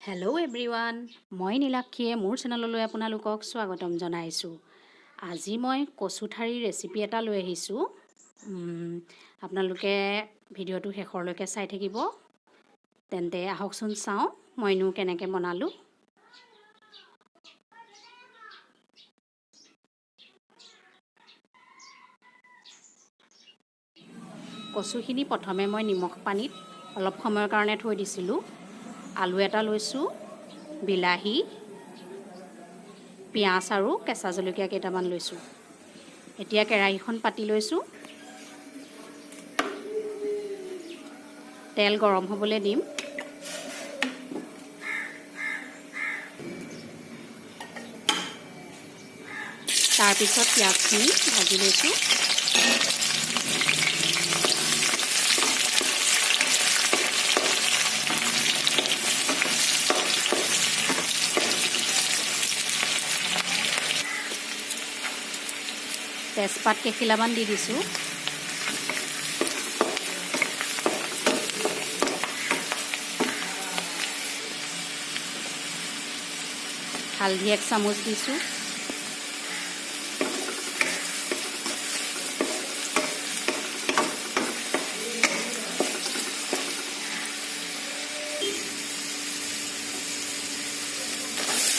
Hello' everyone, মই নীলাক্ষীয়ে মোৰ চেনেললৈ আপোনালোকক স্বাগতম জনাইছোঁ। আজি মই কচু ঠাৰিৰ ৰেচিপি এটা লৈ আহিছোঁ। আপোনালোকে ভিডিঅ'টো শেষৰলৈকে চাই থাকিব। তেন্তে আহকচোন চাওঁ মইনো কেনেকৈ বনালোঁ। কচুখিনি প্ৰথমে মই নিমখ পানীত অলপ সময়ৰ কাৰণে থৈ দিছিলোঁ। আলু এটা লৈছোঁ, বিলাহী, পিঁয়াজ আৰু কেঁচা জলকীয়া কেইটামান লৈছোঁ। এতিয়া কেৰাহীখন পাতি লৈছোঁ। তেল গৰম হ'বলৈ দিম। তাৰপিছত পিঁয়াজখিনি ভাজি লৈছোঁ। তেজপাত কেইখিলামান দি দিছোঁ। হালধি 1 চামুচ দিছোঁ।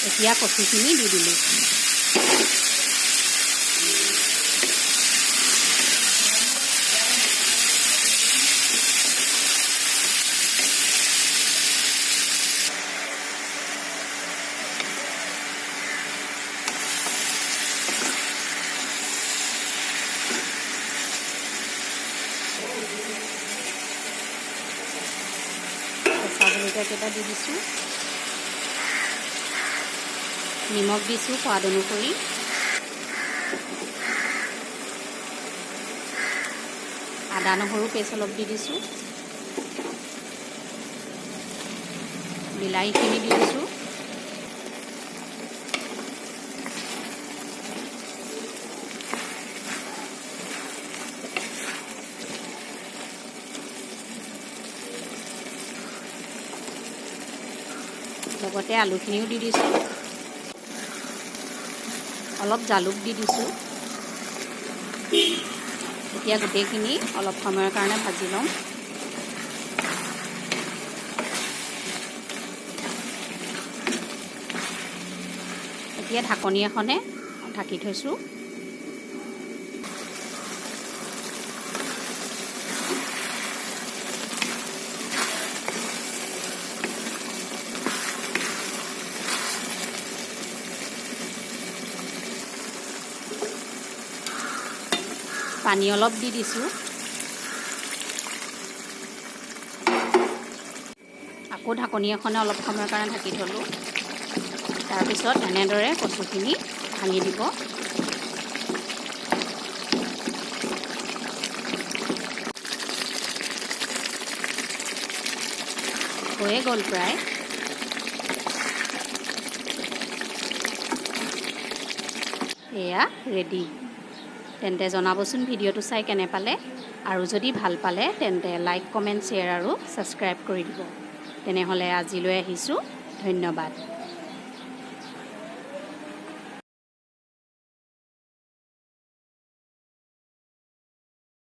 এতিয়া কচুখিনি দি দিলোঁ। কেঁচা জলকীয়া কেইটা দি দিছোঁ। নিমখ দিছোঁ সোৱাদ অনুসৰি। আদা নহৰু পেষ্ট অলপ দি দিছোঁ। বিলাহীখিনি দি দিছোঁ। লগতে আলুখিনিও দি দিছোঁ। অলপ জালুক দি দিছোঁ। এতিয়া গোটেইখিনি অলপ সময়ৰ কাৰণে ভাজি ল'ম। এতিয়া ঢাকনি এখনে ঢাকি থৈছোঁ। পানী অলপ দি দিছোঁ। আকৌ ঢাকনি এখনে অলপ সময়ৰ কাৰণে ঢাকি থ'লোঁ। তাৰপিছত এনেদৰে কচুখিনি ভাঙি দিব। হৈয়ে গ'ল প্ৰায়। এয়া ৰেডি। তেন্তে জনাবচোন ভিডিঅ'টো চাই কেনে পালে, আৰু যদি ভাল পালে তেন্তে লাইক, কমেণ্ট, শ্বেয়াৰ আৰু ছাবস্ক্ৰাইব কৰি দিব। তেনেহ'লে আজিলৈ আহিছোঁ। ধন্যবাদ।